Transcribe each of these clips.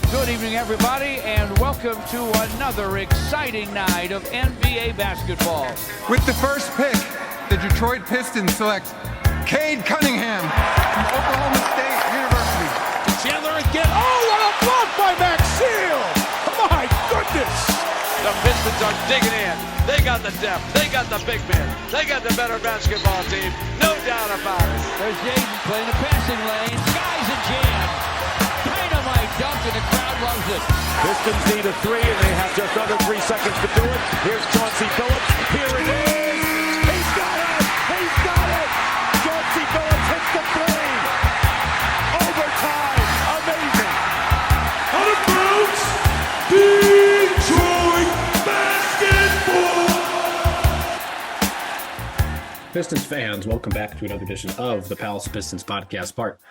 Good evening, everybody, and welcome to another exciting night of NBA basketball. With the first pick, the Detroit Pistons select Cade Cunningham from Oklahoma State University. Chandler again. Oh, what a block by Maxfield! My goodness! The Pistons are digging in. They got the depth. They got the big men. They got the better basketball team. No doubt about it. There's Jaden playing the passing lane. Skies a jam. Dynamite dunk, and the crowd loves it. Pistons need a three, and they have just under 3 seconds to do it. Here's Chauncey Billups. Here it is. He's got it. He's got it. Chauncey Billups hits the three. Overtime. Amazing. Out of bounds. Detroit basketball. Pistons fans, welcome back to another edition of the Palace of Pistons Podcast, part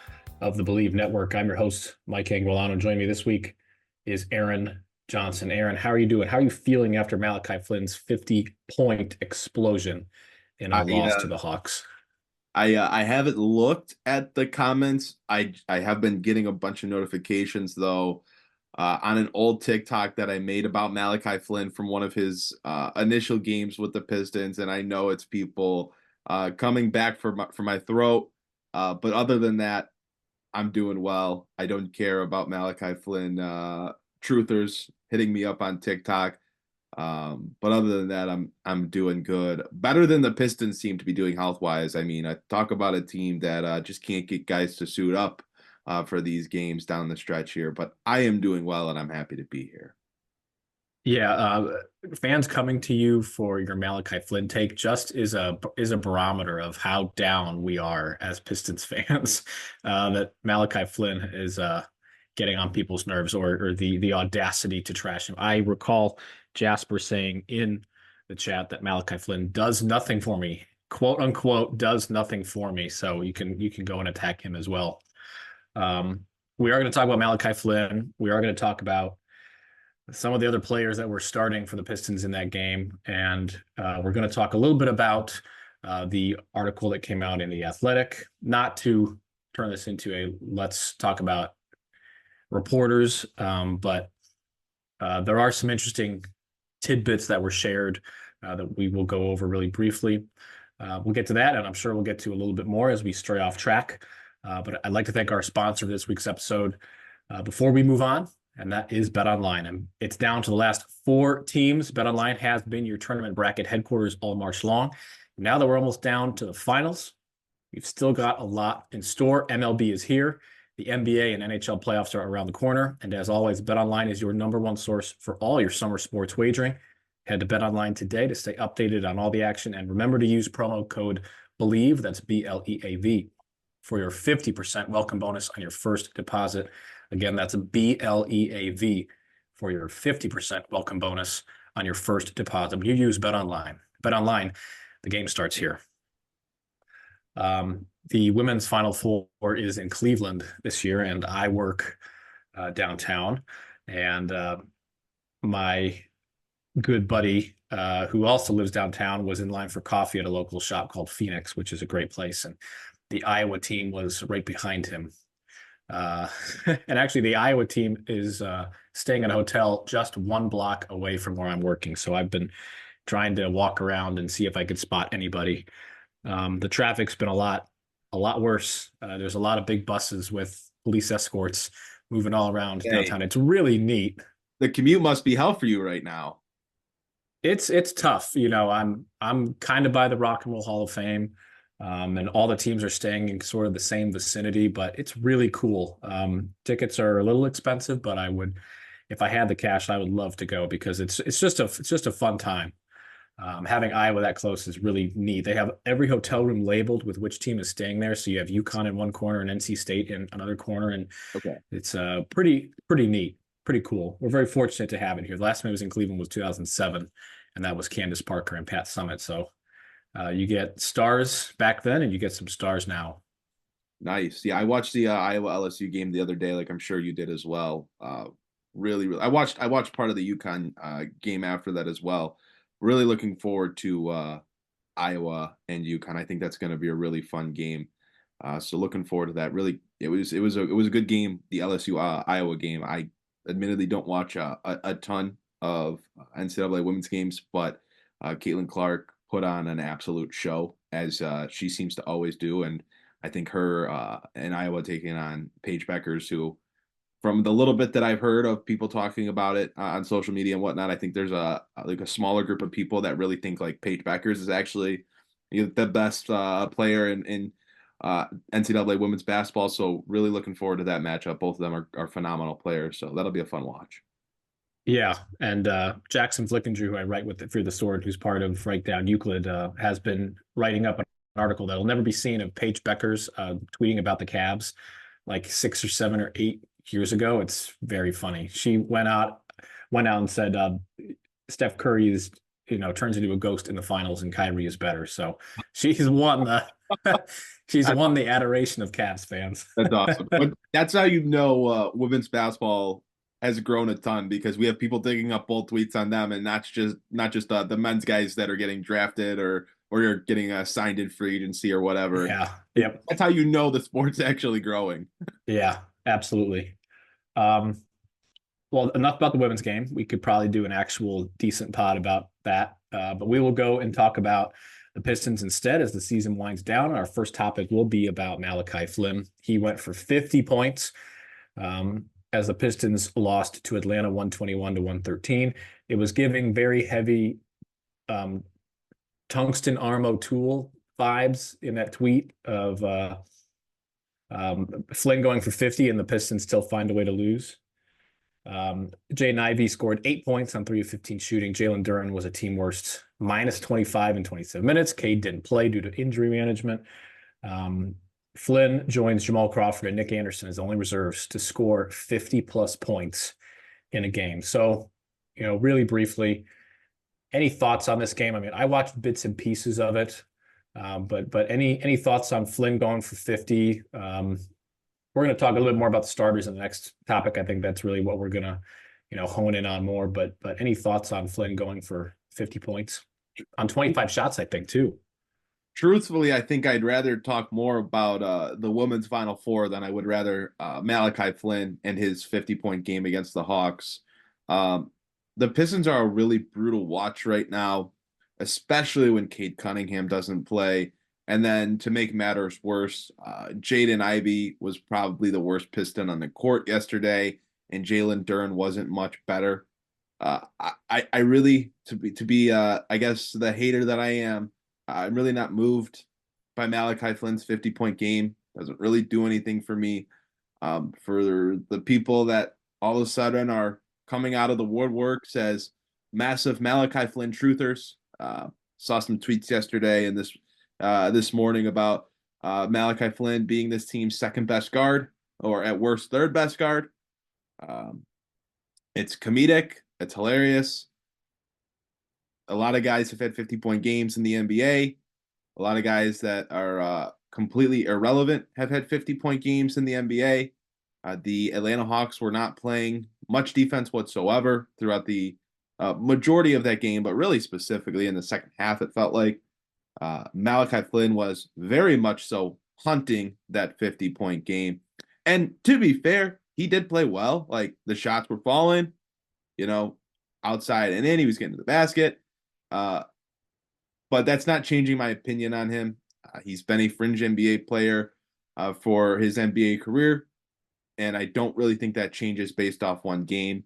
of the Believe Network. I'm your host, Mike Anguilano. Joining me this week is Aaron Johnson. Aaron, how are you doing? How are you feeling after Malachi Flynn's 50-point explosion in a loss to the Hawks? I haven't looked at the comments. I have been getting a bunch of notifications, though, on an old TikTok that I made about Malachi Flynn from one of his initial games with the Pistons, and I know it's people coming back for my throat. But other than that, I'm doing well. I don't care about Malachi Flynn truthers hitting me up on TikTok. But other than that, I'm doing good. Better than the Pistons seem to be doing health-wise. I mean, I talk about a team that just can't get guys to suit up for these games down the stretch here. But I am doing well, and I'm happy to be here. Yeah, fans coming to you for your Malachi Flynn take just is a barometer of how down we are as Pistons fans. That Malachi Flynn is getting on people's nerves, or the audacity to trash him. I recall Jasper saying in the chat that Malachi Flynn does nothing for me, quote unquote, does nothing for me. So you can go and attack him as well. We are going to talk about Malachi Flynn. We are going to talk about some of the other players that were starting for the Pistons in that game. And we're going to talk a little bit about the article that came out in The Athletic, not to turn this into a let's talk about reporters, but there are some interesting tidbits that were shared that we will go over really briefly. We'll get to that, and I'm sure we'll get to a little bit more as we stray off track. But I'd like to thank our sponsor for this week's episode before we move on, and that is BetOnline. And it's down to the last 4 teams. BetOnline has been your tournament bracket headquarters all March long. Now that we're almost down to the finals, we've still got a lot in store. MLB is here. The NBA and NHL playoffs are around the corner. And as always, BetOnline is your number one source for all your summer sports wagering. Head to BetOnline today to stay updated on all the action. And remember to use promo code BELIEVE, that's BLEAV, for your 50% welcome bonus on your first deposit. Again, that's a BLEAV for your 50% welcome bonus on your first deposit. When you use BetOnline. BetOnline, the game starts here. The women's Final Four is in Cleveland this year, and I work downtown. And my good buddy, who also lives downtown, was in line for coffee at a local shop called Phoenix, which is a great place. And the Iowa team was right behind him. And actually, the Iowa team is staying at a hotel just 1 block away from where I'm working. So I've been trying to walk around and see if I could spot anybody. The traffic's been a lot worse. There's a lot of big buses with police escorts moving all around downtown. It's really neat. The commute must be hell for you right now. It's tough. You know, I'm kind of by the Rock and Roll Hall of Fame. And all the teams are staying in sort of the same vicinity, but it's really cool. Tickets are a little expensive, but if I had the cash, I would love to go because it's just a fun time. Having Iowa that close is really neat. They have every hotel room labeled with which team is staying there. So you have UConn in one corner and NC State in another corner, and it's pretty neat, pretty cool. We're very fortunate to have it here. The last time I was in Cleveland was 2007, and that was Candace Parker and Pat Summitt. So. You get stars back then, and you get some stars now. Nice. Yeah, I watched the Iowa LSU game the other day, like I'm sure you did as well. Really, I watched part of the UConn game after that as well. Really looking forward to Iowa and UConn. I think that's going to be a really fun game. So looking forward to that. Really, it was a good game. The LSU Iowa game. I admittedly don't watch a ton of NCAA women's games, but Caitlin Clark put on an absolute show, as she seems to always do. And I think her and Iowa taking on Paige Beckers, who, from the little bit that I've heard of people talking about it on social media and whatnot, I think there's a smaller group of people that really think like Paige Beckers is actually the best player in NCAA women's basketball. So really looking forward to that matchup. Both of them are phenomenal players, so that'll be a fun watch. Yeah, and Jackson Flickinger, who I write with Fear the Sword, who's part of Write Down Euclid, has been writing up an article that will never be seen of Paige Beckers tweeting about the Cavs like 6 or 7 or 8 years ago. It's very funny. She went out and said Steph Curry is, turns into a ghost in the finals and Kyrie is better. So she's won the won the adoration of Cavs fans. That's awesome. But that's how women's basketball has grown a ton, because we have people digging up bold tweets on them, and not just the men's guys that are getting drafted or you're getting signed in free agency or whatever. Yeah. Yep. That's how the sport's actually growing. Yeah, absolutely. Well, enough about the women's game. We could probably do an actual decent pod about that. But we will go and talk about the Pistons instead as the season winds down. Our first topic will be about Malachi Flynn. He went for 50 points as the Pistons lost to Atlanta 121-113. It was giving very heavy tungsten arm O'Toole vibes in that tweet of Flynn going for 50 and the Pistons still find a way to lose. Jaden Ivey scored 8 points on 3 of 15 shooting. Jalen Duren was a team worst -25 in 27 minutes. Cade didn't play due to injury management. Flynn joins Jamal Crawford and Nick Anderson as the only reserves to score 50-plus points in a game. So, really briefly, any thoughts on this game? I mean, I watched bits and pieces of it, but any thoughts on Flynn going for 50? We're going to talk a little bit more about the starters in the next topic. I think that's really what we're going to, hone in on more. But any thoughts on Flynn going for 50 points on 25 shots, I think, too? Truthfully, I think I'd rather talk more about the women's Final Four than I would rather Malachi Flynn and his 50-point game against the Hawks. The Pistons are a really brutal watch right now, especially when Cade Cunningham doesn't play. And then to make matters worse, Jaden Ivey was probably the worst Piston on the court yesterday, and Jalen Duren wasn't much better. I really, to be I guess the hater that I am, I'm really not moved by Malachi Flynn's 50-point game. Doesn't really do anything for me. For the people that all of a sudden are coming out of the woodworks as massive Malachi Flynn truthers, saw some tweets yesterday and this morning about Malachi Flynn being this team's second best guard, or at worst third best guard. It's comedic. It's hilarious. A lot of guys have had 50-point games in the NBA. A lot of guys that are completely irrelevant have had 50-point games in the NBA. The Atlanta Hawks were not playing much defense whatsoever throughout the majority of that game, but really specifically in the second half, it felt like. Malachi Flynn was very much so hunting that 50-point game. And to be fair, he did play well. Like, the shots were falling, outside and in. He was getting to the basket. But that's not changing my opinion on him. He's been a fringe NBA player for his NBA career, and I don't really think that changes based off one game.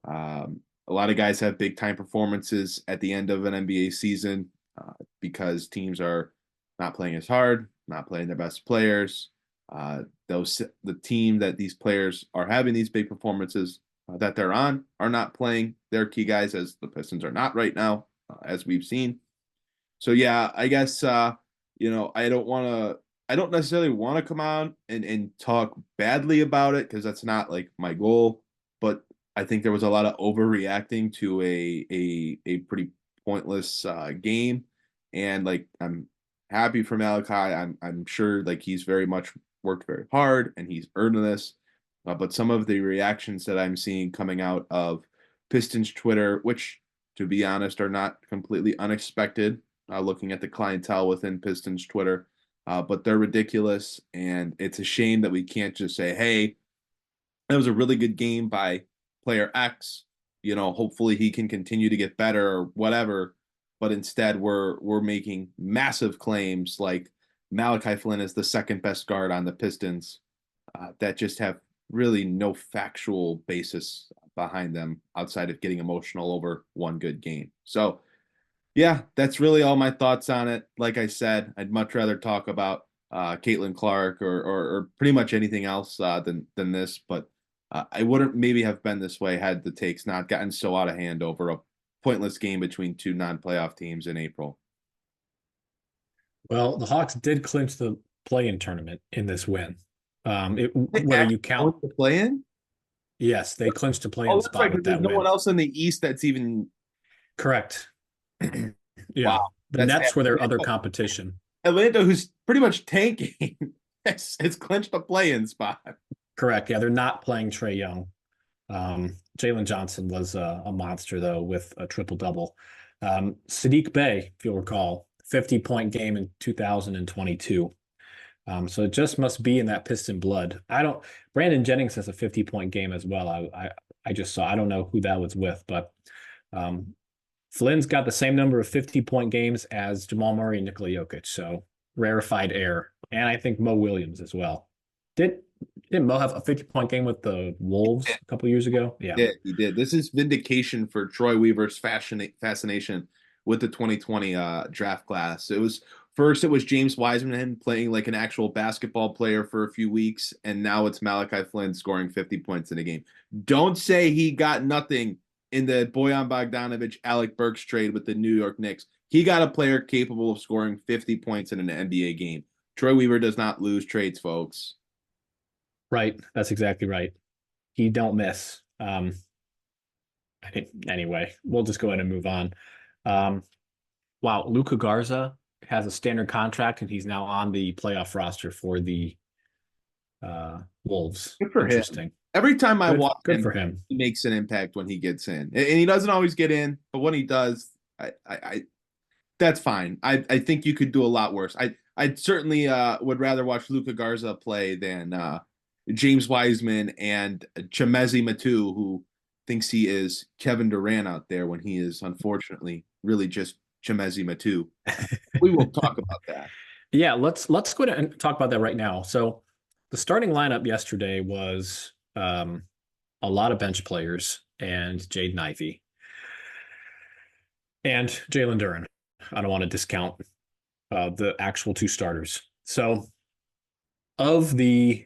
A lot of guys have big-time performances at the end of an NBA season because teams are not playing as hard, not playing their best players. The team that these players are having these big performances that they're on are not playing their key guys, as the Pistons are not right now, as we've seen. So yeah, I guess I don't necessarily want to come out and talk badly about it, because that's not like my goal. But I think there was a lot of overreacting to a pretty pointless game, and like, I'm happy for Malachi. I'm sure like he's very much worked very hard and he's earned this. But some of the reactions that I'm seeing coming out of Pistons Twitter, which, to be honest, are not completely unexpected, looking at the clientele within Pistons Twitter, but they're ridiculous. And it's a shame that we can't just say, hey, That was a really good game by player X. You know, hopefully he can continue to get better or whatever. But instead, we're making massive claims like Malachi Flynn is the second best guard on the Pistons that just have really no factual basis behind them outside of getting emotional over one good game. So, yeah, that's really all my thoughts on it. Like I said, I'd much rather talk about Caitlin Clark or pretty much anything else than this. But I wouldn't maybe have been this way had the takes not gotten so out of hand over a pointless game between two non-playoff teams in April. Well, the Hawks did clinch the play-in tournament in this win. Whether you count the play-in, yes, they clinched a play-in spot right, with there's that no win. one else in the East that's even Correct. Yeah, wow. the Nets were their other competition. Atlanta, who's pretty much tanking, has clinched a play-in spot. Correct. Yeah, they're not playing Trae Young. Jalen Johnson was a monster, though, with a triple-double. Sadiq Bey, if you'll recall, 50-point game in 2022. So it just must be in that Piston blood. Brandon Jennings has a 50-point game as well. I just saw. I don't know who that was with, but Flynn's got the same number of 50-point games as Jamal Murray and Nikola Jokic. So rarefied air. And I think Mo Williams as well. Didn't Mo have a 50-point game with the Wolves a couple years ago? Yeah, he did. This is vindication for Troy Weaver's fascination with the 2020 draft class. It was James Wiseman playing like an actual basketball player for a few weeks, and now it's Malachi Flynn scoring 50 points in a game. Don't say he got nothing in the Bojan Bogdanovic, Alec Burks trade with the New York Knicks. He got a player capable of scoring 50 points in an NBA game. Troy Weaver does not lose trades, folks. Right. That's exactly right. He don't miss. Anyway, we'll just go ahead and move on. Wow, Luka Garza has a standard contract, and he's now on the playoff roster for the Wolves. Good for Interesting. him. Every time I watch him, for him, he makes an impact when he gets in, and he doesn't always get in, but when he does, I that's fine. I think you could do a lot worse. I certainly would rather watch Luka Garza play than James Wiseman and Chemezi Matu, who thinks he is Kevin Durant out there when he is unfortunately really just Chemezi Matu. We will talk about that. Yeah, let's go ahead and talk about that right now. So the starting lineup yesterday was a lot of bench players and Jaden Ivey and Jalen Duren. I don't want to discount the actual two starters. So of the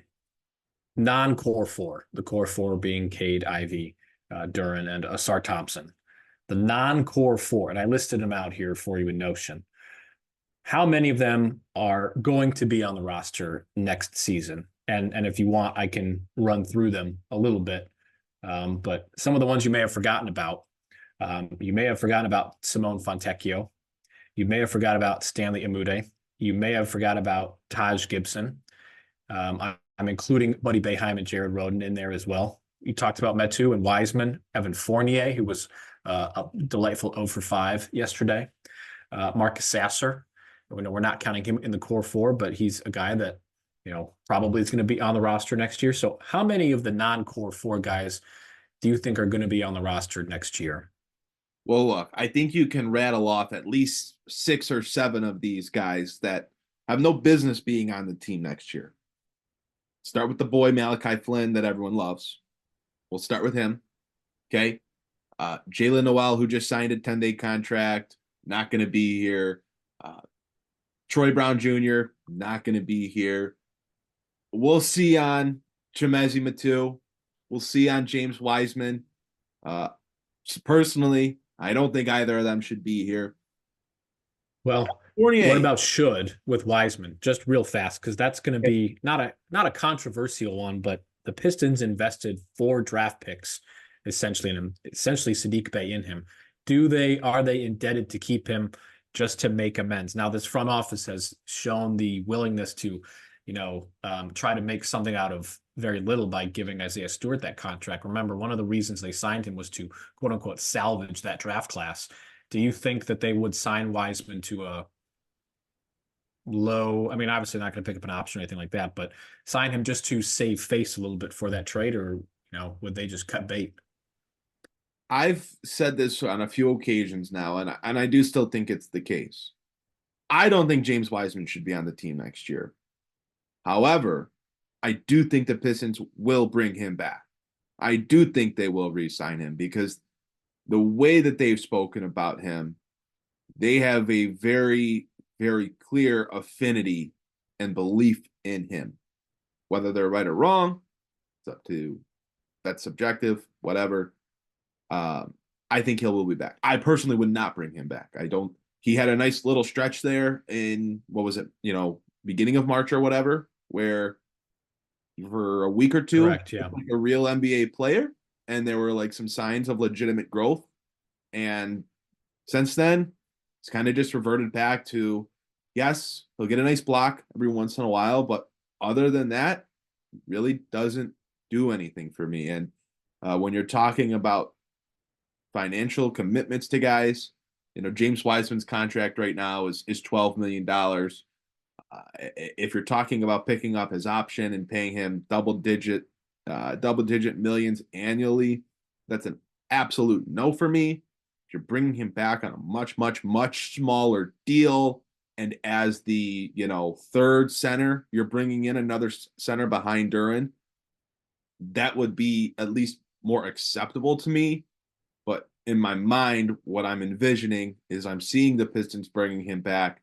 non-core four, the core four being Cade, Ivey, Duren, and Asar Thompson, the non-core four, and I listed them out here for you in Notion. How many of them are going to be on the roster next season? And if you want, I can run through them a little bit. But some of the ones you may have forgotten about. You may have forgotten about Simone Fontecchio. You may have forgot about Stanley Amude. You may have forgot about Taj Gibson. I'm including Buddy Boeheim and Jared Rhoden in there as well. You talked about Metu and Wiseman, Evan Fournier, who was a delightful 0 for 5 yesterday. Marcus Sasser. We're not counting him in the core four, but he's a guy that probably is going to be on the roster next year. So how many of the non-core four guys do you think are going to be on the roster next year? Well, look, I think you can rattle off at least 6 or 7 of these guys that have no business being on the team next year. Start with the boy Malachi Flynn that everyone loves. We'll start with him. Okay. Jalen Noel, who just signed a 10-day contract, not going to be here. Troy Brown Jr., not going to be here. We'll see on Chemezi Matu. We'll see on James Wiseman. Personally, I don't think either of them should be here. Well, Fournier. What about should with Wiseman? Just real fast, because that's going to be not a controversial one, but the Pistons invested 4 draft picks essentially in him, essentially Sadiq Bey in him. Are they indebted to keep him just to make amends? Now, this front office has shown the willingness to, try to make something out of very little by giving Isaiah Stewart that contract. Remember, one of the reasons they signed him was to quote unquote salvage that draft class. Do you think that they would sign Wiseman to a low, obviously not going to pick up an option or anything like that, but sign him just to save face a little bit for that trade? Or Would they just cut bait? I've said this on a few occasions now, and I do still think it's the case. I don't think James Wiseman should be on the team next year. However, I do think the Pistons will bring him back. I do think they will re-sign him because the way that they've spoken about him, they have a very, very clear affinity and belief in him. Whether they're right or wrong, it's up to, that's subjective, whatever. I think he will be back. I personally would not bring him back. He had a nice little stretch there in, what was it, beginning of March or whatever, where for a week or two, Correct, yeah. like a real NBA player, and there were like some signs of legitimate growth. And since then, it's kind of just reverted back to, yes, he'll get a nice block every once in a while, but other than that, really doesn't do anything for me. And when you're talking about financial commitments to guys, James Wiseman's contract right now is $12 million. If you're talking about picking up his option and paying him double digit millions annually, that's an absolute no for me. If you're bringing him back on a much, much, much smaller deal, and as the third center, you're bringing in another center behind Duren, that would be at least more acceptable to me. But in my mind, what I'm envisioning is I'm seeing the Pistons bringing him back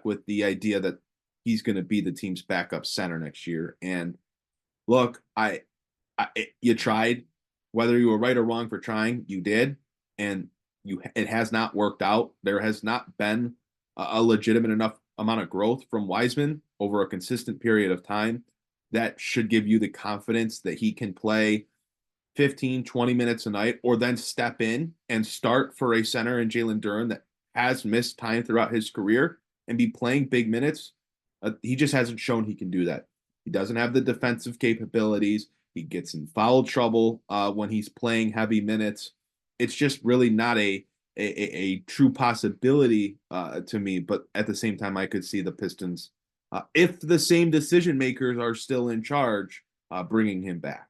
with the idea that he's going to be the team's backup center next year. And look, you tried, whether you were right or wrong for trying, you did, and it has not worked out. There has not been a legitimate enough amount of growth from Wiseman over a consistent period of time that should give you the confidence that he can play 15, 20 minutes a night, or then step in and start for a center in Jalen Duren that has missed time throughout his career and be playing big minutes. He just hasn't shown he can do that. He doesn't have the defensive capabilities. He gets in foul trouble when he's playing heavy minutes. It's just really not a true possibility to me. But at the same time, I could see the Pistons, if the same decision makers are still in charge, bringing him back.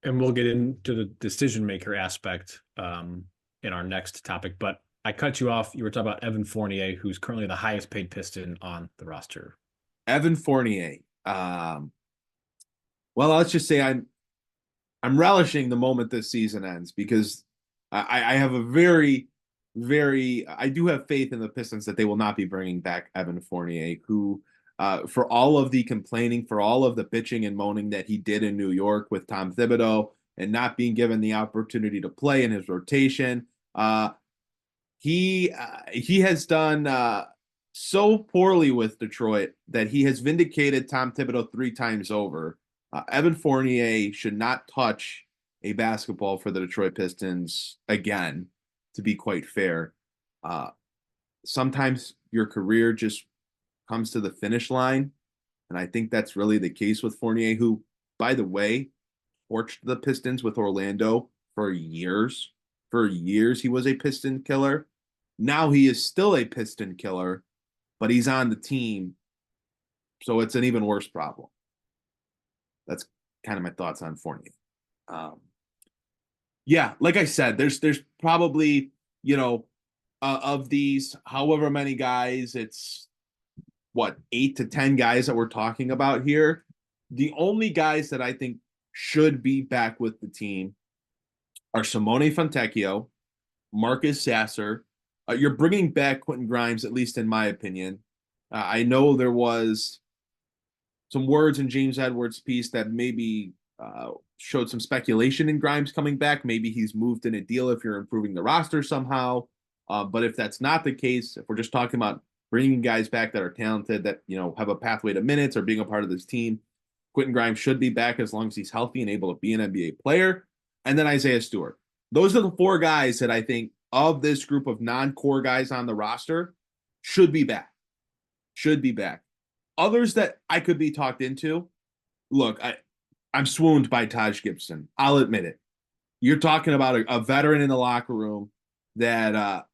And we'll get into the decision maker aspect in our next topic. But I cut you off. You were talking about Evan Fournier, who's currently the highest paid Piston on the roster. Evan Fournier. Well, let's just say I'm relishing the moment this season ends, because I have a very, very, I do have faith in the Pistons that they will not be bringing back Evan Fournier, who, for all of the complaining, for all of the bitching and moaning that he did in New York with Tom Thibodeau and not being given the opportunity to play in his rotation, he has done so poorly with Detroit that he has vindicated Tom Thibodeau 3 times over. Evan Fournier should not touch a basketball for the Detroit Pistons again, to be quite fair. Sometimes your career just comes to the finish line, and I think that's really the case with Fournier, who, by the way, torched the Pistons with Orlando for years. For years, he was a Piston killer. Now he is still a Piston killer, but he's on the team, so it's an even worse problem. That's kind of my thoughts on Fournier. Yeah, like I said, there's probably, of these, however many guys, it's 8 to 10 guys that we're talking about here. The only guys that I think should be back with the team are Simone Fontecchio, Marcus Sasser. You're bringing back Quentin Grimes, at least in my opinion. I know there was some words in James Edwards' piece that maybe showed some speculation in Grimes coming back. Maybe he's moved in a deal if you're improving the roster somehow. But if that's not the case, if we're just talking about bringing guys back that are talented, that have a pathway to minutes or being a part of this team, Quentin Grimes should be back as long as he's healthy and able to be an NBA player. And then Isaiah Stewart. Those are the 4 guys that I think of this group of non-core guys on the roster should be back. Should be back. Others that I could be talked into, look, I'm swooned by Taj Gibson. I'll admit it. You're talking about a veteran in the locker room that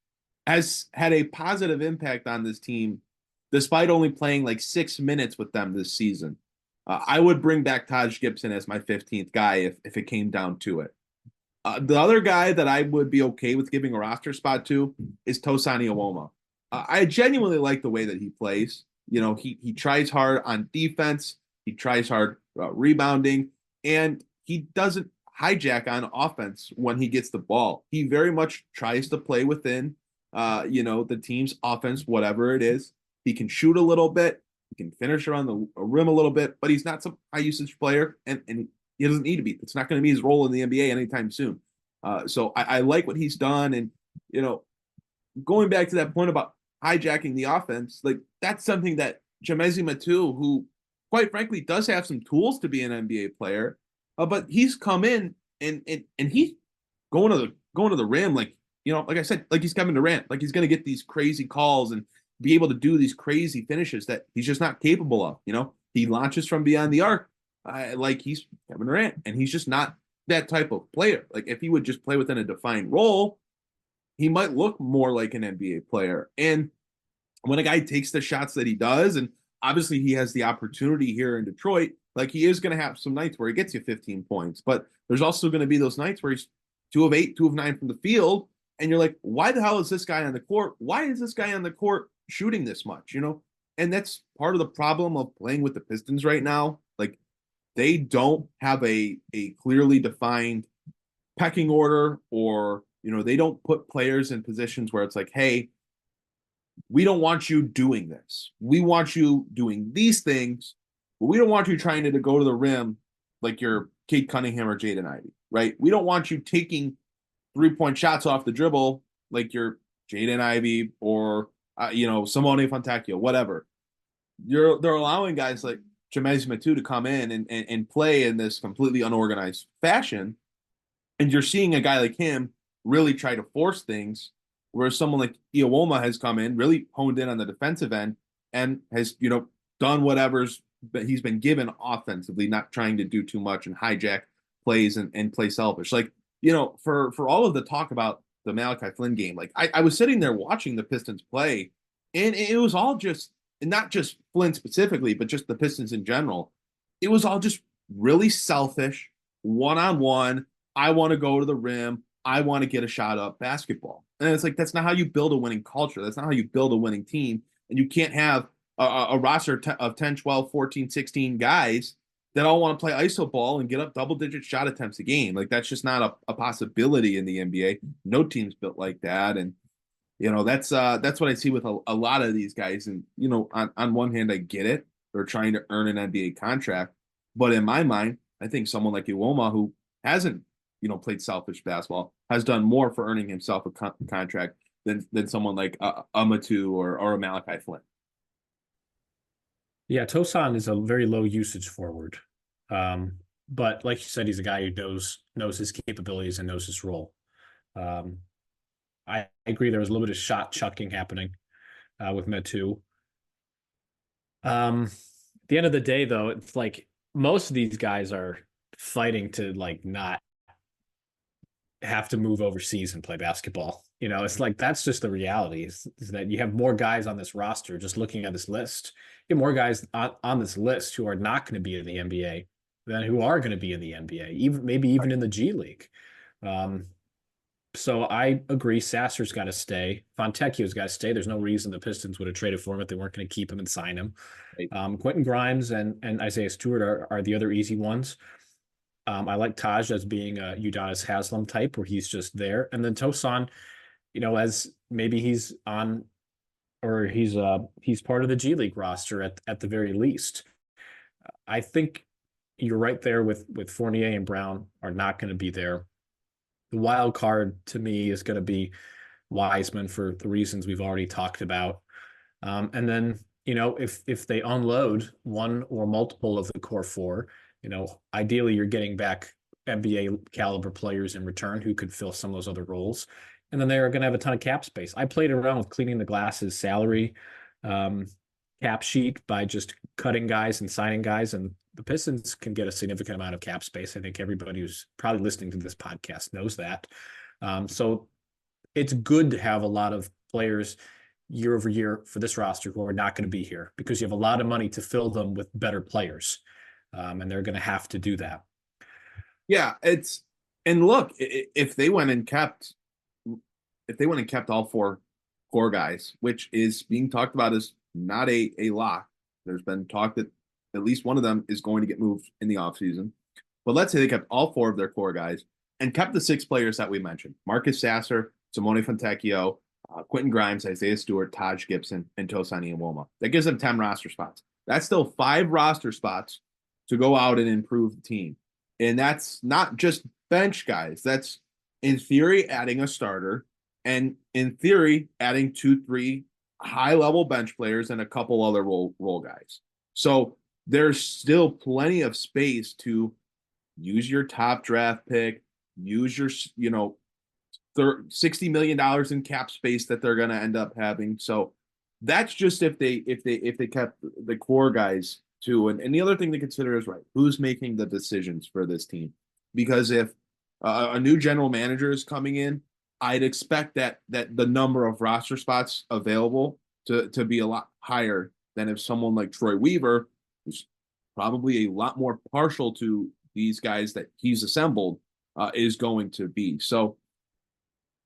has had a positive impact on this team, despite only playing like 6 minutes with them this season. I would bring back Taj Gibson as my 15th guy if it came down to it. The other guy that I would be okay with giving a roster spot to is Tosani Iwoma. I genuinely like the way that he plays. You know, he tries hard on defense. He tries hard rebounding, and he doesn't hijack on offense when he gets the ball. He very much tries to play within, the team's offense, whatever it is. He can shoot a little bit. He can finish around the rim a little bit, but he's not some high usage player, and he doesn't need to be. It's not going to be his role in the NBA anytime soon. So I like what he's done, and going back to that point about hijacking the offense, like that's something that Chimezie Metu, who quite frankly does have some tools to be an NBA player, but he's come in and he's going to the rim like I said, like he's Kevin Durant, like he's going to get these crazy calls and be able to do these crazy finishes that he's just not capable of. He launches from beyond the arc like he's Kevin Durant, and he's just not that type of player. Like if he would just play within a defined role, he might look more like an NBA player. And when a guy takes the shots that he does, and obviously he has the opportunity here in Detroit, like he is going to have some nights where he gets you 15 points, but there's also going to be those nights where he's 2 of 8, 2 of 9 from the field. And you're like, why the hell is this guy on the court? Why is this guy on the court shooting this much? And that's part of the problem of playing with the Pistons right now. Like they don't have a clearly defined pecking order, or, they don't put players in positions where it's like, hey, we don't want you doing this. We want you doing these things, but we don't want you trying to go to the rim like you're Cade Cunningham or Jaden Ivey, right? We don't want you taking 3-point shots off the dribble like you're Jaden Ivey or, Simone Fontecchio, whatever. They're allowing guys like Chimezie Metu to come in and play in this completely unorganized fashion. And you're seeing a guy like him really try to force things, whereas someone like Iwoma has come in, really honed in on the defensive end, and has, done whatever's that he's been given offensively, not trying to do too much and hijack plays and play selfish. Like, for all of the talk about the Malachi Flynn game, like I was sitting there watching the Pistons play, and it was all just, and not just Flynn specifically, but just the Pistons in general. It was all just really selfish, one-on-one. I want to go to the rim. I want to get a shot up basketball. And it's like, that's not how you build a winning culture. That's not how you build a winning team. And you can't have a roster of 10, 12, 14, 16 guys that all want to play iso ball and get up double-digit shot attempts a game. Like, that's just not a possibility in the NBA. No team's built like that. And, that's what I see with a lot of these guys. And, on one hand, I get it. They're trying to earn an NBA contract. But in my mind, I think someone like Iwoma, who hasn't, played selfish basketball, has done more for earning himself a contract than someone like a Metu or a Malachi Flynn. Yeah, Tosan is a very low usage forward. But like you said, he's a guy who knows his capabilities and knows his role. I agree there was a little bit of shot chucking happening with Metu. At the end of the day, though, it's like most of these guys are fighting to like not have to move overseas and play basketball. It's like that's just the reality is that you have more guys on this roster. Just looking at this list, you have more guys on this list who are not going to be in the NBA than who are going to be in the NBA, maybe even in the G League. So I agree, Sasser's got to stay. Fontecchio's got to stay. There's no reason the Pistons would have traded for him if they weren't going to keep him and sign him. Right. Quentin Grimes and Isaiah Stewart are the other easy ones. I like Taj as being a Udonis Haslem type where he's just there. And then Tosan, as maybe he's on, or he's part of the G League roster at the very least. I think you're right there with Fournier and Brown are not going to be there. The wild card to me is going to be Wiseman for the reasons we've already talked about. And then, if they unload one or multiple of the core four, ideally you're getting back NBA caliber players in return who could fill some of those other roles. And then they're going to have a ton of cap space. I played around with cleaning the glasses salary cap sheet by just cutting guys and signing guys. And the Pistons can get a significant amount of cap space. I think everybody who's probably listening to this podcast knows that. So it's good to have a lot of players year over year for this roster who are not going to be here because you have a lot of money to fill them with better players. and they're going to have to do that. Yeah, and look, if they went and kept all four core guys, which is being talked about as not a lock. There's been talk that at least one of them is going to get moved in the offseason. But let's say they kept all four of their core guys and kept the 6 players that we mentioned: Marcus Sasser, Simone Fontecchio, Quentin Grimes, Isaiah Stewart, Taj Gibson, and Tosani Anguilano. That gives them 10 roster spots. That's still 5 roster spots to go out and improve the team. And that's not just bench guys. That's, in theory, adding a starter, and in theory, adding 2-3 high-level bench players and a couple other role guys. So there's still plenty of space to use your top draft pick, use your, $60 million in cap space that they're going to end up having. So that's just if they kept the core guys too. And the other thing to consider is, right, who's making the decisions for this team? Because if a new general manager is coming in, I'd expect that the number of roster spots available to be a lot higher than if someone like Troy Weaver, who's probably a lot more partial to these guys that he's assembled, is going to be. So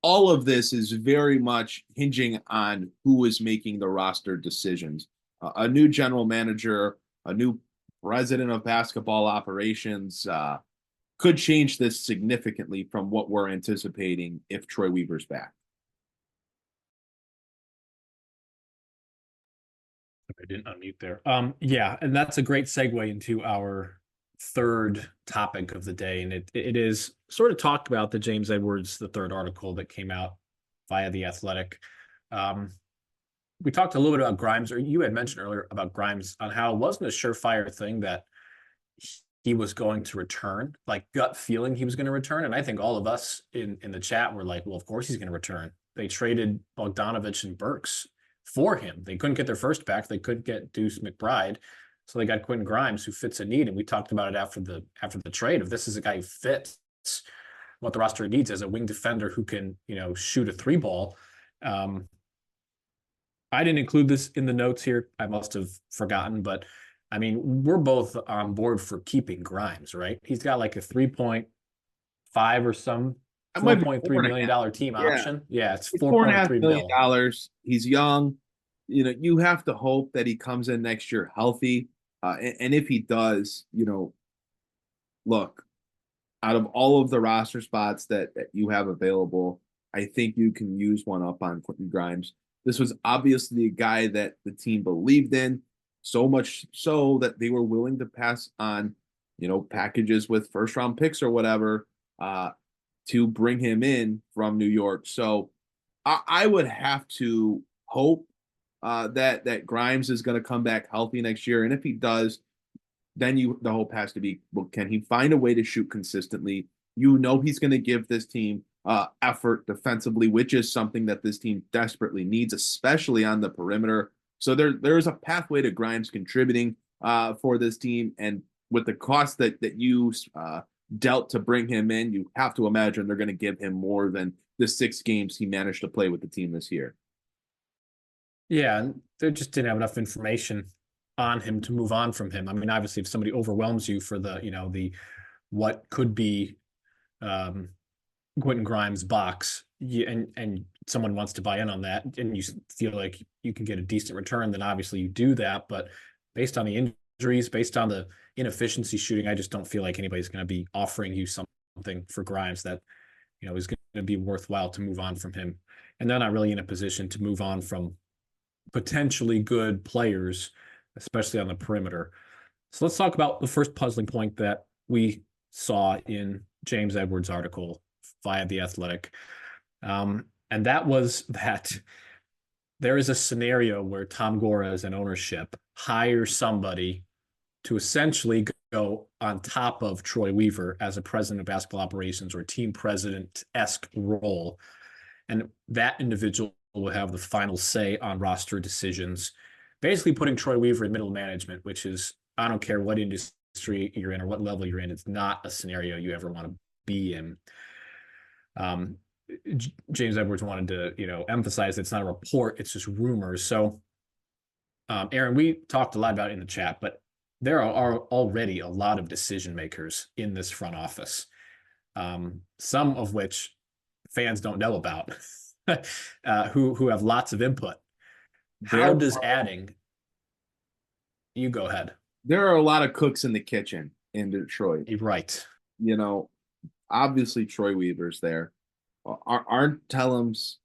all of this is very much hinging on who is making the roster decisions. A new general manager, a new president of basketball operations could change this significantly from what we're anticipating if Troy Weaver's back. I didn't unmute there. Yeah, and that's a great segue into our third topic of the day, and it is sort of talked about the James Edwards, the third article that came out via The Athletic. We talked a little bit about Grimes, or you had mentioned earlier about Grimes, on how it wasn't a surefire thing that he was going to return, like gut feeling he was going to return. And I think all of us in the chat were like, well, of course he's going to return. They traded Bogdanovich and Burks for him. They couldn't get their first back. They couldn't get Deuce McBride. So they got Quentin Grimes, who fits a need. And we talked about it after the trade. If this is a guy who fits what the roster needs as a wing defender who can, shoot a 3-ball. I didn't include this in the notes here. I must have forgotten, but I mean, we're both on board for keeping Grimes, right? He's got like a 3.5 or some $4.3 million team option. Yeah, it's $4.3 million. He's young. You have to hope that he comes in next year healthy. And if he does, look, out of all of the roster spots that you have available, I think you can use one up on Quentin Grimes. This was obviously a guy that the team believed in, so much so that they were willing to pass on, packages with first-round picks or whatever to bring him in from New York. So I would have to hope that Grimes is going to come back healthy next year. And if he does, then the hope has to be, well, can he find a way to shoot consistently? He's going to give this team effort defensively, which is something that this team desperately needs, especially on the perimeter. So there is a pathway to Grimes contributing for this team. And with the cost that you dealt to bring him in, you have to imagine they're going to give him more than the 6 games he managed to play with the team this year. Yeah, they just didn't have enough information on him to move on from him. I mean, obviously, if somebody overwhelms you for the what could be Quentin Grimes box, and someone wants to buy in on that, and you feel like you can get a decent return, then obviously you do that. But based on the injuries, based on the inefficiency shooting, I just don't feel like anybody's going to be offering you something for Grimes that is going to be worthwhile to move on from him. And they're not really in a position to move on from potentially good players, especially on the perimeter. So let's talk about the first puzzling point that we saw in James Edwards' article via The Athletic. And that was that there is a scenario where Tom Gora as an ownership hires somebody to essentially go on top of Troy Weaver as a president of basketball operations or team president-esque role. And that individual will have the final say on roster decisions, basically putting Troy Weaver in middle management, which is, I don't care what industry you're in or what level you're in, it's not a scenario you ever want to be in. James Edwards wanted to, emphasize it's not a report, it's just rumors. So, Aaron, we talked a lot about it in the chat, but there are already a lot of decision makers in this front office, some of which fans don't know about, who have lots of input. How does adding? You go ahead. There are a lot of cooks in the kitchen in Detroit. You're right. You know, obviously Troy Weaver's there. Arn Tellem's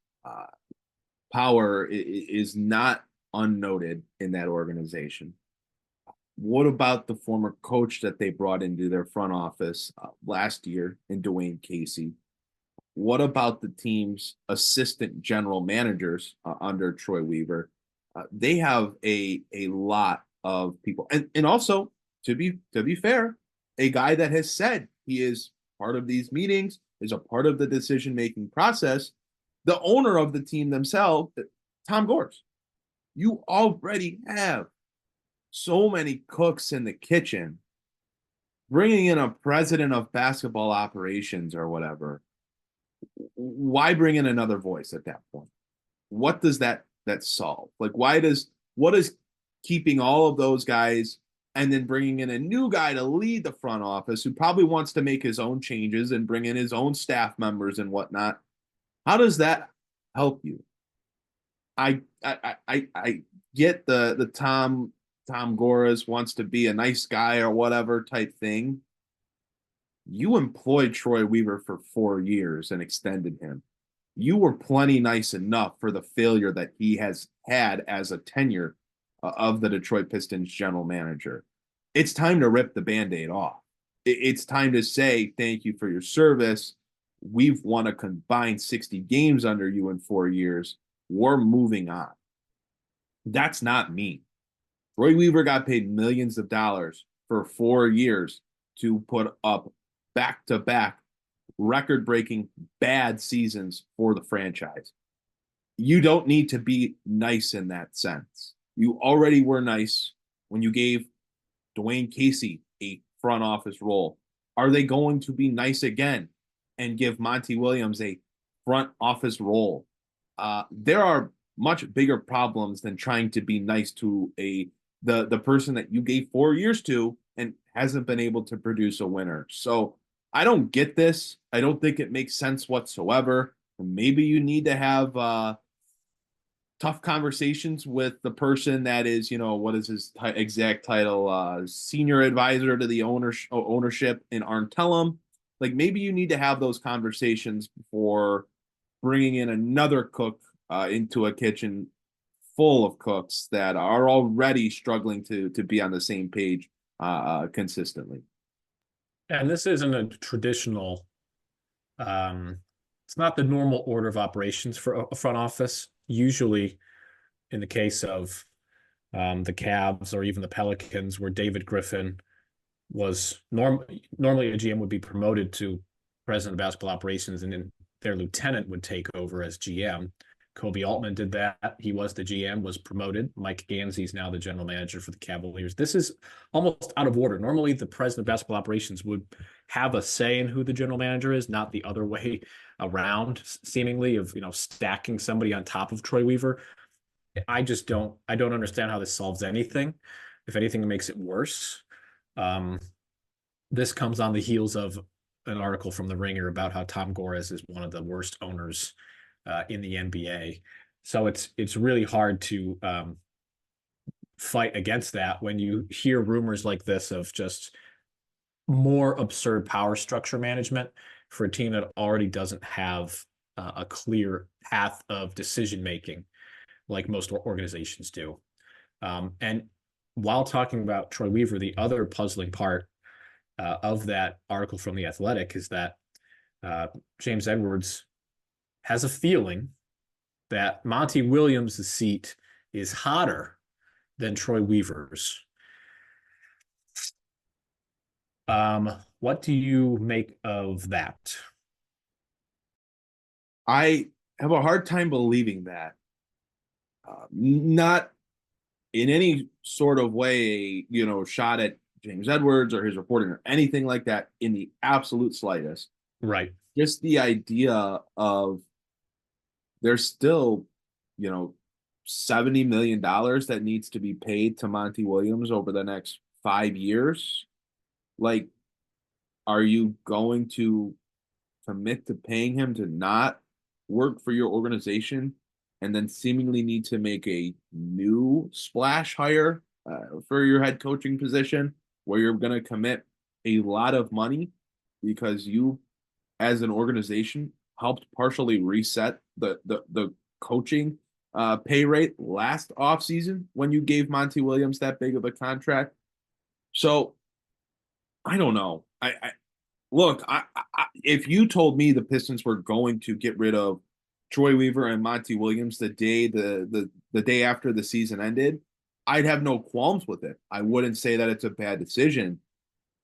power is not unnoted in that organization. What about the former coach that they brought into their front office last year in Dwayne Casey? What about the team's assistant general managers under Troy Weaver? They have a lot of people, and also to be fair, a guy that has said he is part of these meetings, is a part of the decision making process. The owner of the team themselves, Tom Gores. You already have so many cooks in the kitchen. Bringing in a president of basketball operations or whatever, why bring in another voice at that point? What does that solve? Like, what is keeping all of those guys and then bringing in a new guy to lead the front office who probably wants to make his own changes and bring in his own staff members and whatnot? How does that help you? I get the Tom Gores wants to be a nice guy or whatever type thing. You employed Troy Weaver for 4 years and extended him. You were plenty nice enough for the failure that he has had as a tenure of the Detroit Pistons general manager. It's time to rip the Band-Aid off. It's time to say thank you for your service. We've won a combined 60 games under you in 4 years. We're moving on. That's not me. Troy Weaver got paid millions of dollars for 4 years to put up back-to-back record-breaking bad seasons for the franchise. You don't need to be nice in that sense. You already were nice when you gave Dwayne Casey a front office role. Are they going to be nice again and give Monty Williams a front office role? There are much bigger problems than trying to be nice to the person that you gave 4 years to and hasn't been able to produce a winner. So I don't get this. I don't think it makes sense whatsoever. Maybe you need to have tough conversations with the person that is, what is his exact title? Senior advisor to the ownership in Arn Tellem. Like, maybe you need to have those conversations before bringing in another cook into a kitchen full of cooks that are already struggling to be on the same page consistently. And this isn't a traditional, it's not the normal order of operations for a front office. Usually in the case of the Cavs or even the Pelicans, where David Griffin was normally a GM would be promoted to president of basketball operations, and then their lieutenant would take over as GM. Kobe Altman did that. He was the GM, was promoted. Mike Gansey is now the general manager for the Cavaliers. This is almost out of order. Normally, the president of basketball operations would have a say in who the general manager is, not the other way around, seemingly, of stacking somebody on top of Troy Weaver. I don't understand how this solves anything. If anything, it makes it worse. This comes on the heels of an article from The Ringer about how Tom Gores is one of the worst owners in the NBA. So it's really hard to fight against that when you hear rumors like this of just more absurd power structure management for a team that already doesn't have a clear path of decision making like most organizations do. And while talking about Troy Weaver, the other puzzling part of that article from The Athletic is that James Edwards has a feeling that Monty Williams' seat is hotter than Troy Weaver's. What do you make of that? I have a hard time believing that. Not in any sort of way, shot at James Edwards or his reporting or anything like that in the absolute slightest. Right. Just the idea of there's still, $70 million that needs to be paid to Monty Williams over the next 5 years, like, are you going to commit to paying him to not work for your organization and then seemingly need to make a new splash hire for your head coaching position where you're going to commit a lot of money because you, as an organization, helped partially reset the coaching pay rate last offseason when you gave Monty Williams that big of a contract? So I don't know. Look, if you told me the Pistons were going to get rid of Troy Weaver and Monty Williams the day after the season ended, I'd have no qualms with it. I wouldn't say that it's a bad decision.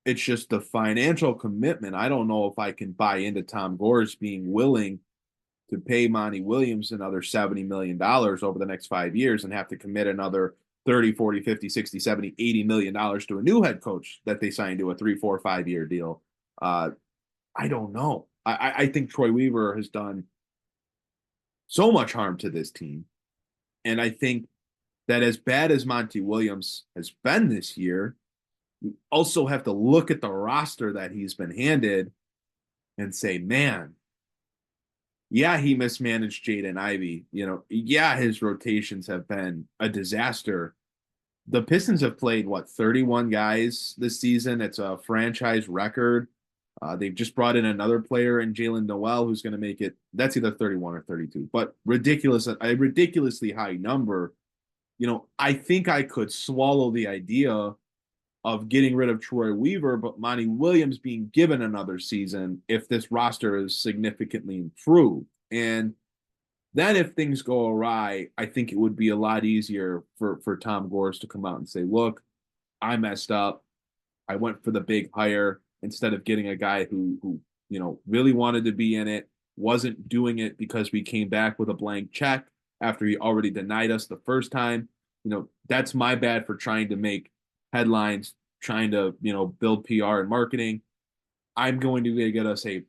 It's just the financial commitment. I don't know if I can buy into Tom Gores being willing to pay Monty Williams another $70 million over the next 5 years and have to commit another 30, 40, 50, 60, 70, $80 million to a new head coach that they signed to a 3, 4, 5 year deal. I don't know. I think Troy Weaver has done so much harm to this team. And I think that as bad as Monty Williams has been this year, you also have to look at the roster that he's been handed and say, man, yeah, he mismanaged Jaden Ivey. Yeah, his rotations have been a disaster. The Pistons have played, 31 guys this season. It's a franchise record. They've just brought in another player in Jalen Noel who's going to make it. That's either 31 or 32, but a ridiculously high number. I think I could swallow the idea of getting rid of Troy Weaver, but Monty Williams being given another season if this roster is significantly improved. And then if things go awry, I think it would be a lot easier for Tom Gores to come out and say, look, I messed up. I went for the big hire instead of getting a guy who really wanted to be in it, wasn't doing it because we came back with a blank check after he already denied us the first time. That's my bad for trying to make headlines, trying to, build PR and marketing. I'm going to get us a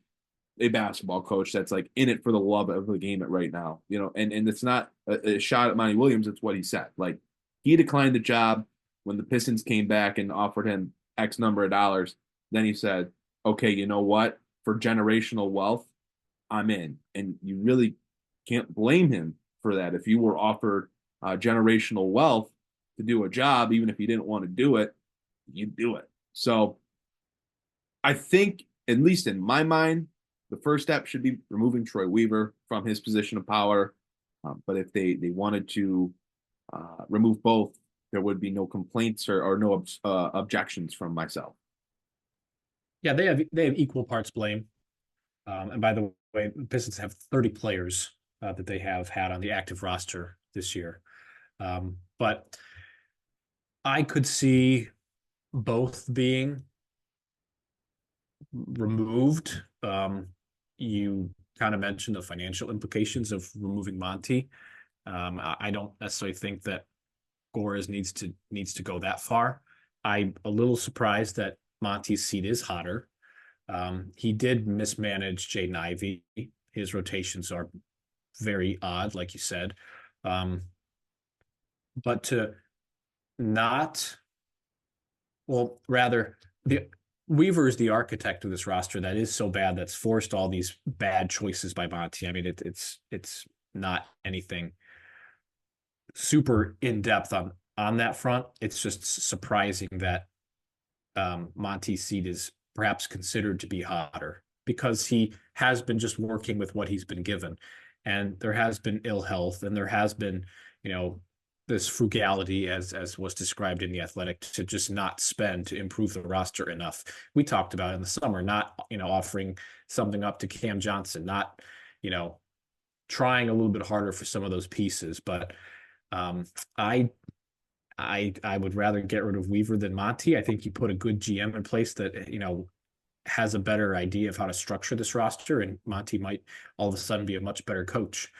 basketball coach that's like in it for the love of the game right now, and it's not a shot at Monty Williams. It's what he said. Like, he declined the job when the Pistons came back and offered him X number of dollars. Then he said, okay, you know what? For generational wealth, I'm in. And you really can't blame him for that. If you were offered generational wealth to do a job, even if you didn't want to do it, you'd do it. So I think, at least in my mind, the first step should be removing Troy Weaver from his position of power. But if they wanted to remove both, there would be no complaints or no objections from myself. Yeah, they have equal parts blame. And by the way, the Pistons have 30 players that they have had on the active roster this year. But I could see both being removed. You kind of mentioned the financial implications of removing Monty. I don't necessarily think that Gores needs to go that far. I'm a little surprised that Monty's seat is hotter. He did mismanage Jaden Ivey. His rotations are very odd, like you said. But to not, well, rather, Weaver is the architect of this roster that is so bad that's forced all these bad choices by Monty. I mean, it's not anything super in depth on that front. It's just surprising that Monty's seat is perhaps considered to be hotter because he has been just working with what he's been given, and there has been ill health, and there has been, this frugality as was described in The Athletic, to just not spend to improve the roster enough. We talked about in the summer, not, offering something up to Cam Johnson, not, trying a little bit harder for some of those pieces. But I would rather get rid of Weaver than Monty. I think you put a good GM in place that, has a better idea of how to structure this roster, and Monty might all of a sudden be a much better coach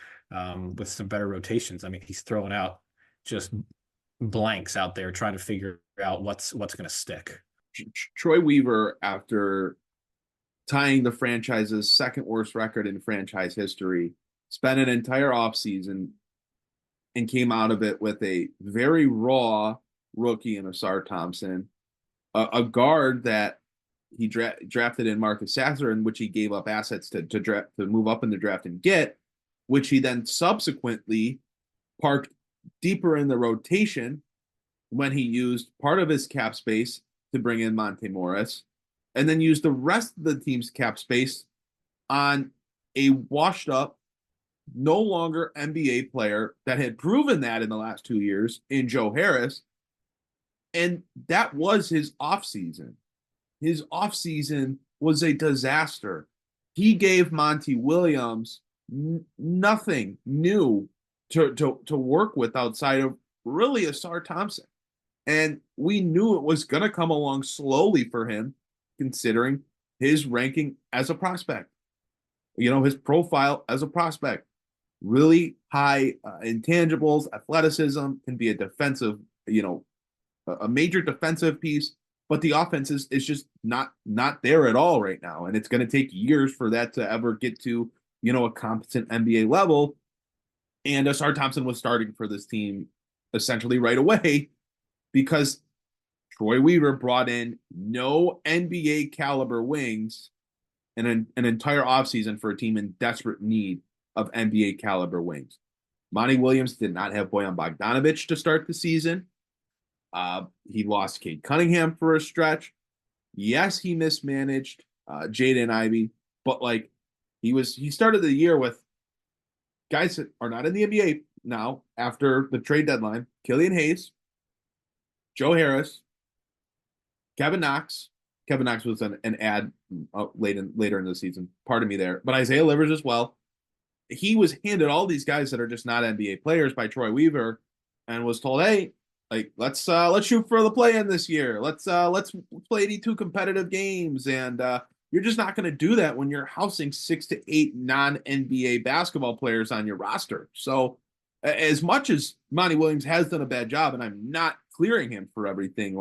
with some better rotations. I mean, he's throwing out just blanks out there trying to figure out what's going to stick. Troy Weaver, after tying the franchise's second worst record in franchise history, spent an entire offseason and came out of it with a very raw rookie in Asar Thompson, a guard that he drafted in Marcus Sasser, in which he gave up assets to move up in the draft and get, which he then subsequently parked deeper in the rotation when he used part of his cap space to bring in Monte Morris, and then used the rest of the team's cap space on a washed up, no longer NBA player that had proven that in the last 2 years in Joe Harris. And that was his offseason. His offseason was a disaster. He gave Monty Williams nothing new to work with outside of really Asar Thompson. And we knew it was going to come along slowly for him, considering his ranking as a prospect. His profile as a prospect. Really high intangibles, athleticism, can be a defensive, a major defensive piece, but the offense is just not there at all right now. And it's going to take years for that to ever get to, a competent NBA level. And Asar Thompson was starting for this team essentially right away because Troy Weaver brought in no NBA caliber wings in an entire offseason for a team in desperate need of NBA caliber wings. Monty Williams did not have Bojan Bogdanovic to start the season. He lost Cade Cunningham for a stretch. Yes, he mismanaged Jaden Ivey, but he started the year with guys that are not in the NBA now after the trade deadline: Killian Hayes, Joe Harris, Kevin Knox. Kevin Knox was an ad later in the season. Pardon me there, but Isaiah Livers as well. He was handed all these guys that are just not NBA players by Troy Weaver, and was told, "Hey, let's shoot for the play-in this year. Let's play 82 competitive games." And you're just not going to do that when you're housing 6 to 8 non-NBA basketball players on your roster. So, as much as Monty Williams has done a bad job, and I'm not clearing him for everything,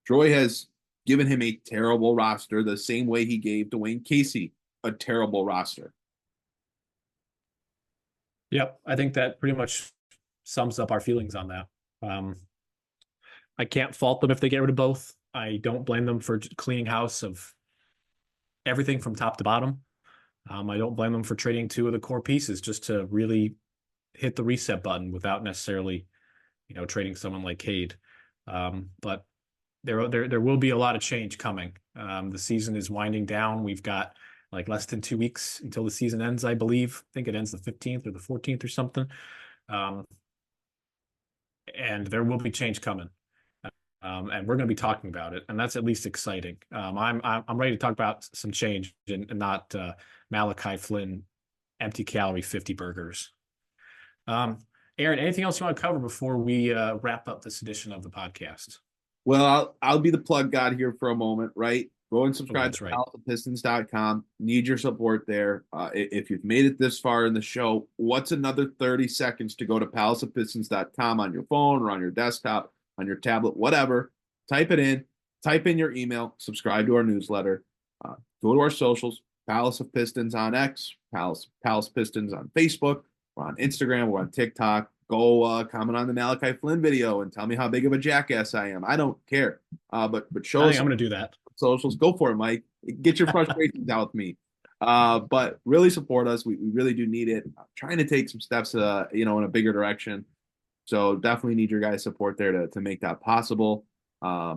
Troy has given him a terrible roster the same way he gave Dwayne Casey a terrible roster. Yep, I think that pretty much sums up our feelings on that. I can't fault them if they get rid of both. I don't blame them for cleaning house of everything from top to bottom. I don't blame them for trading 2 of the core pieces just to really hit the reset button without necessarily, trading someone like Cade. But there will be a lot of change coming. The season is winding down. We've got less than 2 weeks until the season ends, I believe. I think it ends the 15th or the 14th or something. And there will be change coming. And we're going to be talking about it, and that's at least exciting. I'm ready to talk about some change and not Malachi Flynn empty calorie 50 burgers. Aaron, anything else you want to cover before we wrap up this edition of the podcast? Well, I'll be the plug god here for a moment, right? Go and subscribe to PalaceofPistons.com. Need your support there. If you've made it this far in the show, what's another 30 seconds to go to PalaceofPistons.com on your phone or on your desktop, on your tablet, whatever. Type it in. Type in your email. Subscribe to our newsletter. Go to our socials. Palace of Pistons on X. Palace Pistons on Facebook. We're on Instagram. We're on TikTok. Go comment on the Malachi Flynn video and tell me how big of a jackass I am. I don't care. But show us. I'm going to do that. Socials. Go for it, Mike. Get your frustrations out with me. But really support us. We really do need it. I'm trying to take some steps, in a bigger direction. So definitely need your guys' support there to make that possible. I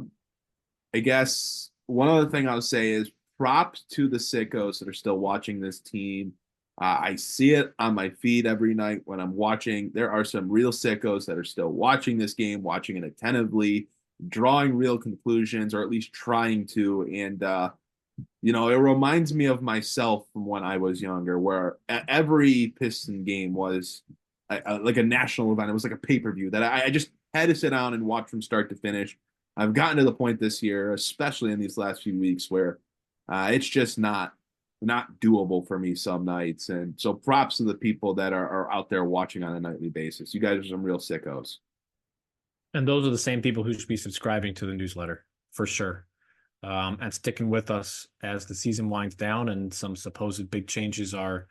guess one other thing I'll say is props to the sickos that are still watching this team. I see it on my feed every night when I'm watching. There are some real sickos that are still watching this game, watching it attentively, drawing real conclusions, or at least trying to. And, it reminds me of myself from when I was younger, where every Piston game was like a national event. It was like a pay-per-view that I just had to sit down and watch from start to finish. I've gotten to the point this year, especially in these last few weeks, where it's just not doable for me some nights. And so props to the people that are out there watching on a nightly basis. You guys are some real sickos. And those are the same people who should be subscribing to the newsletter for sure. And sticking with us as the season winds down and some supposed big changes are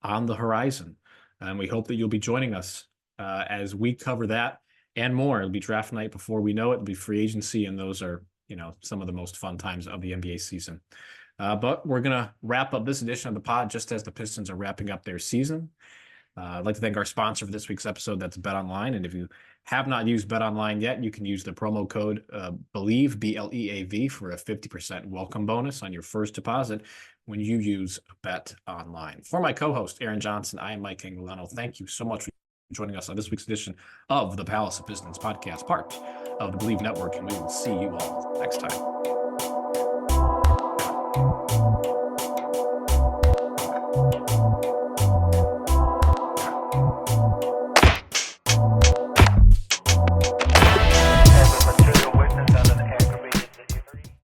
on the horizon. And we hope that you'll be joining us as we cover that and more. It'll be draft night before we know it. It'll be free agency, and those are some of the most fun times of the NBA season. But we're going to wrap up this edition of the pod just as the Pistons are wrapping up their season. I'd like to thank our sponsor for this week's episode. That's BetOnline. And if you have not used BetOnline yet, you can use the promo code BELIEVE, BLEAV, for a 50% welcome bonus on your first deposit when you use BetOnline. For my co-host, Aaron Johnson, I am Mike Anguilano. Thank you so much for joining us on this week's edition of the Palace of Pistons Podcast, part of the Believe Network, and we will see you all next time.